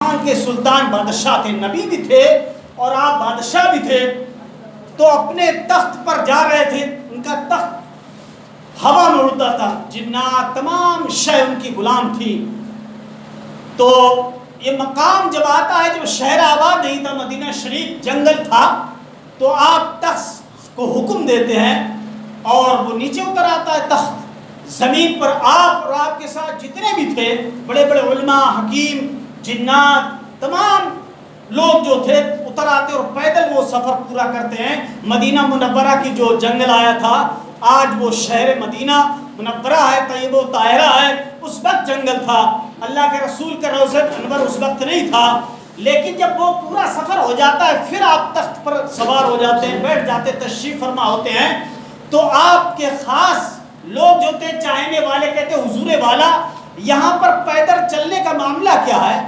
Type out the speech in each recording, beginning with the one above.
وہاں کے سلطان بادشاہ تھے، نبی بھی تھے اور آپ بادشاہ بھی تھے، تو اپنے تخت پر جا رہے تھے، ان کا تخت ہوا میں اڑتا تھا، جنات تمام شے ان کی غلام تھی۔ تو یہ مقام جب آتا ہے، جب شہر آباد نہیں تھا، مدینہ شریف جنگل تھا، تو آپ تخت کو حکم دیتے ہیں اور وہ نیچے اتر آتا ہے تخت، زمین پر آپ اور آپ کے ساتھ جتنے بھی تھے بڑے بڑے علماء، حکیم، جنات، تمام لوگ جو تھے اتر آتے اور پیدل وہ سفر پورا کرتے ہیں۔ مدینہ منورہ کی جو جنگل آیا تھا، آج وہ شہر مدینہ منورہ ہے، طیبہ و طاہرہ ہے، اس وقت جنگل تھا، اللہ کے رسول کا روضہ انور اس وقت نہیں تھا۔ لیکن جب وہ پورا سفر ہو جاتا ہے، پھر آپ تخت پر سوار ہو جاتے ہیں، بیٹھ جاتے، تشریف فرما ہوتے ہیں، تو آپ کے خاص لوگ جو تھے، چاہنے والے کہتے ہیں حضور والا، یہاں پر پیدل چلنے کا معاملہ کیا ہے؟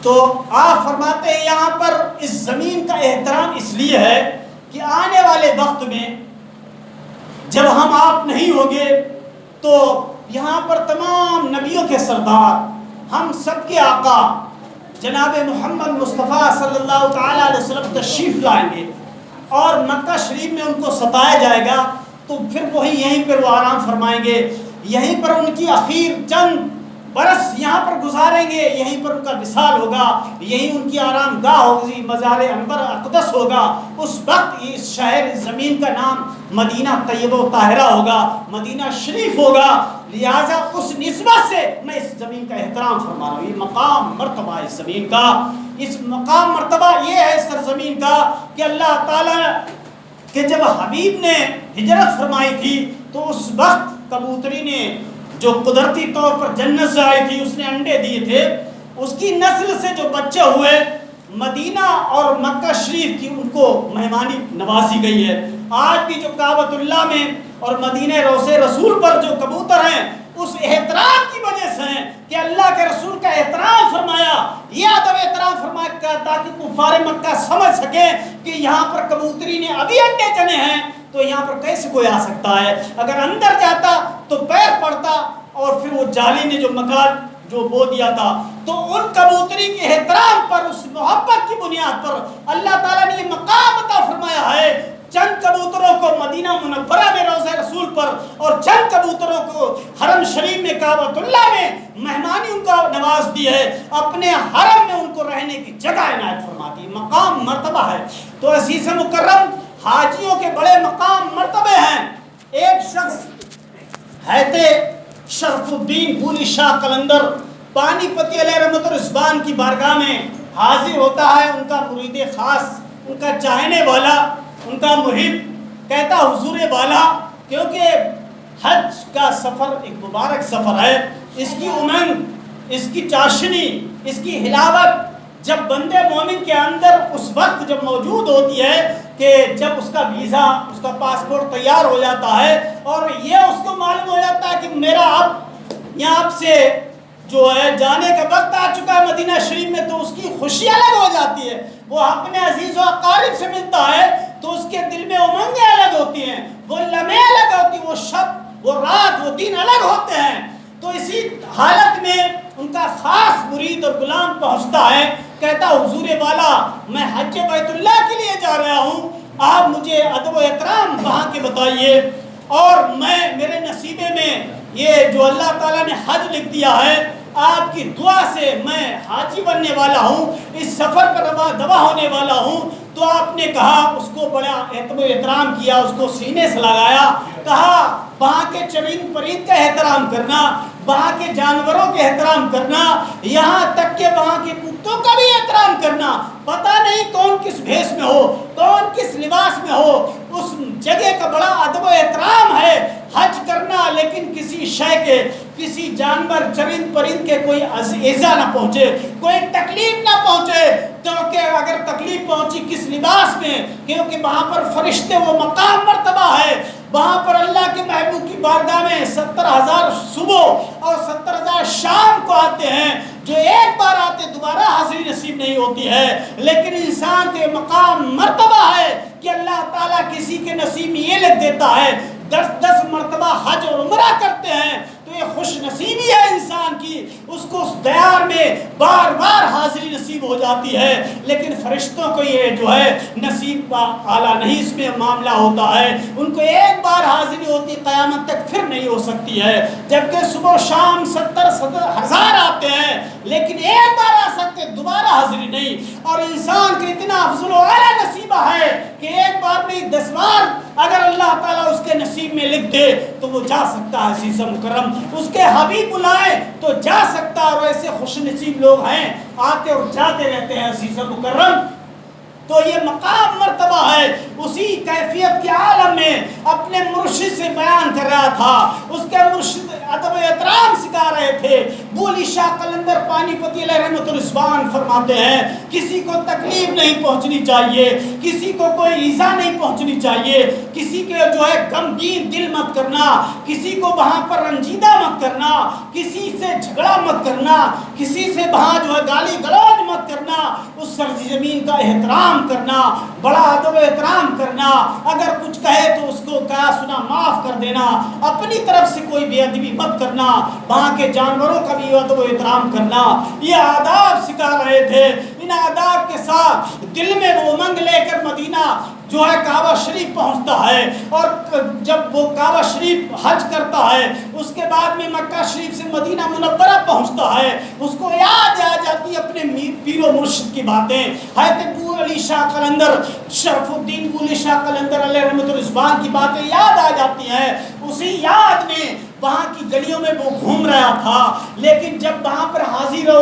تو آپ فرماتے ہیں یہاں پر اس زمین کا احترام اس لیے ہے کہ آنے والے وقت میں جب ہم آپ نہیں ہوگے تو یہاں پر تمام نبیوں کے سردار، ہم سب کے آقا جناب محمد مصطفیٰ صلی اللہ تعالیٰ علیہ وسلم تشریف لائیں گے اور مکہ شریف میں ان کو ستایا جائے گا، تو پھر وہی یہیں پر وہ آرام فرمائیں گے، یہیں پر ان کی آخر چند برس یہاں پر گزاریں گے، یہیں پر ان کا وصال ہوگا، یہیں ان کی آرام گاہ ہوگی، مزار انور اقدس ہوگا۔ اس وقت اس شہر، اس زمین کا نام مدینہ طیبہ و طاہرہ ہوگا، مدینہ شریف ہوگا۔ لہٰذا اس نسبت سے میں اس زمین کا احترام فرما رہا ہوں، یہ مقام مرتبہ اس زمین کا، اس مقام مرتبہ یہ ہے اس سرزمین کا کہ اللہ تعالیٰ کہ جب حبیب نے ہجرت فرمائی تھی تو اس وقت کبوتری نے جو قدرتی طور پر جنت سے آئی تھی، اس نے انڈے دیے تھے، اس کی نسل سے جو بچے ہوئے، مدینہ اور مکہ شریف کی ان کو مہمانی نوازی گئی ہے۔ آج بھی جو کعبۃ اللہ میں اور مدینہ روضہ رسول پر جو کبوتر ہیں، اس احترام کی وجہ سے ہیں کہ اللہ کے رسول کا احترام فرمایا، یہ ادب احترام فرمایا تاکہ کفار مکہ سمجھ سکیں کہ یہاں پر کبوتری نے ابھی انڈے جنے ہیں، تو یہاں پر کیسے کوئی آ سکتا ہے؟ اگر اندر جاتا تو پیر پڑتا، اور پھر وہ جالی نے جو مکان جو بو دیا تھا، تو ان کبوتری کے احترام پر، اس محبت کی بنیاد پر اللہ تعالیٰ نے یہ مقام عطا فرمایا ہے۔ چند کبوتروں کو مدینہ منورہ میں روضہ رسول پر اور چند کبوتروں کو حرم شریف میں کعبۃ اللہ میں مہمانی ان کو نواز دی ہے، اپنے حرم میں ان کو رہنے کی جگہ عنایت فرماتی ہے، مقام مرتبہ ہے۔ تو عزیز مکرم، حاجیوں کے بڑے مقام مرتبے ہیں۔ ایک شخص حیدر شرف الدین بھولی شاہ قلندر پانی پتی علیہ رحمۃ الرضوان کی بارگاہ میں حاضر ہوتا ہے، ان کا مرید خاص، ان کا چاہنے والا، ان کا محب، کہتا حضور والا، کیونکہ حج کا سفر ایک مبارک سفر ہے، اس کی امنگ، اس کی چاشنی، اس کی ہلاوت جب بندے مومن کے اندر اس وقت جب موجود ہوتی ہے کہ جب اس کا ویزا، اس کا پاسپورٹ تیار ہو جاتا ہے اور یہ اس کو معلوم ہو جاتا ہے کہ میرا اب یہاں سے جو ہے جانے کا وقت آ چکا ہے مدینہ شریف میں، تو اس کی خوشی الگ ہو جاتی ہے۔ وہ اپنے عزیز و اقارب سے ملتا ہے تو اس کے دل میں امنگیں الگ ہوتی ہیں، وہ لمحے الگ ہوتی ہیں، وہ شب، وہ رات، وہ دن الگ ہوتے ہیں۔ تو اسی حالت میں ان کا خاص مرید اور غلام پہنچتا ہے، کہتا حضور والا میں حج بیت اللہ کے لیے جا رہا ہوں، آپ مجھے ادب و احترام وہاں کے بتائیے، اور میں میرے نصیبے میں یہ جو اللہ تعالیٰ نے حج لکھ دیا ہے، آپ کی دعا سے میں حاجی بننے والا ہوں، اس سفر پر دوا ہونے والا ہوں۔ تو آپ نے کہا، اس کو بڑا ادب و احترام کیا، اس کو سینے سے لگایا، کہا وہاں کے چرند پرند کا احترام کرنا، وہاں کے جانوروں کے احترام کرنا، یہاں تک کہ وہاں کے کتوں کا بھی احترام کرنا۔ پتہ نہیں کون کس بھیس میں ہو، کون کس لباس میں ہو، اس جگہ کا بڑا ادب و احترام ہے حج کرنا، لیکن کسی شے کے، کسی جانور چرند پرند کے کوئی ایذا نہ پہنچے، کوئی تکلیف نہ پہنچے، کیونکہ اگر تکلیف پہنچی کس لباس میں، کیونکہ وہاں پر فرشتے، وہ مقام مرتبہ ہے، وہاں پر اللہ کے محبوب کی بارگاہ میں 70,000 صبح اور 70,000 شام کو آتے ہیں، جو ایک بار آتے دوبارہ حاضری نصیب نہیں ہوتی ہے۔ لیکن انسان کے مقام مرتبہ ہے کہ اللہ تعالیٰ کسی کے نصیب میں یہ لکھ دیتا ہے 10 مرتبہ حج اور عمرہ کرتے ہیں بار بار حاضری نصیب ہو جاتی ہے، لیکن فرشتوں کو یہ جو ہے نصیب اعلیٰ نہیں، اس میں معاملہ ہوتا ہے، ان کو ایک بار حاضری ہوتی، قیامت تک پھر نہیں ہو سکتی ہے، جبکہ صبح و شام 70,000 آتے ہیں، لیکن ایک بار آ سکتے، دوبارہ حاضری نہیں۔ اور انسان کا اتنا افضل و اعلیٰ نصیبہ ہے کہ ایک بار نہیں 10 بار اگر اللہ تعالیٰ اس کے نصیب میں لکھ دے تو وہ جا سکتا ہے عزیز مکرم، اس کے حبیب بلائے تو جا سکتا ہے، اور ایسے خوش نصیب لوگ ہیں آتے اور جاتے رہتے ہیں عزیز مکرم۔ تو یہ مقام مرتبہ ہے، اسی کیفیت کے عالم میں اپنے مرشد سے بیان کر رہا تھا، اس کے مرشد ادب احترام سکھا رہے تھے۔ بولی شاہ قلندر پانی پتی علیہ رحمۃ الرضوان فرماتے ہیں کسی کو تکلیف نہیں پہنچنی چاہیے، کسی کو کوئی ایذا نہیں پہنچنی چاہیے، کسی کے جو ہے غمگین دل مت کرنا، کسی کو وہاں پر رنجیدہ مت کرنا، کسی سے جھگڑا مت کرنا، کسی سے وہاں جو ہے گالی گلوچ مت کرنا، اس سرزمین کا احترام کرنا، بڑا ادب احترام کرنا، اگر کچھ کہے تو اس کو کہا سنا معاف کر دینا، اپنی طرف سے کوئی بے ادبی مت کرنا، وہاں کے جانوروں کا بھی ادب و احترام کرنا، یہ آداب سکھا رہے تھے۔ ان آداب کے ساتھ دل میں وہ امنگ لے کر مدینہ جو ہے کعبہ شریف پہنچتا ہے، اور جب وہ کعبہ شریف حج کرتا ہے اس کے بعد میں مکہ شریف سے مدینہ منورہ پہنچتا ہے، اس کو یاد آ جاتی اپنے پیر و مرشد کی باتیں۔ حضرت ابو علی شاہ قلندر، شرف الدین ابو علی شاہ قلندر علیہ رحمۃ الرضوان کی باتیں یاد آ جاتی ہیں، اسی یاد میں وہاں کی گلیوں میں وہ گھوم رہا تھا، لیکن جب وہاں پر حاضر ہو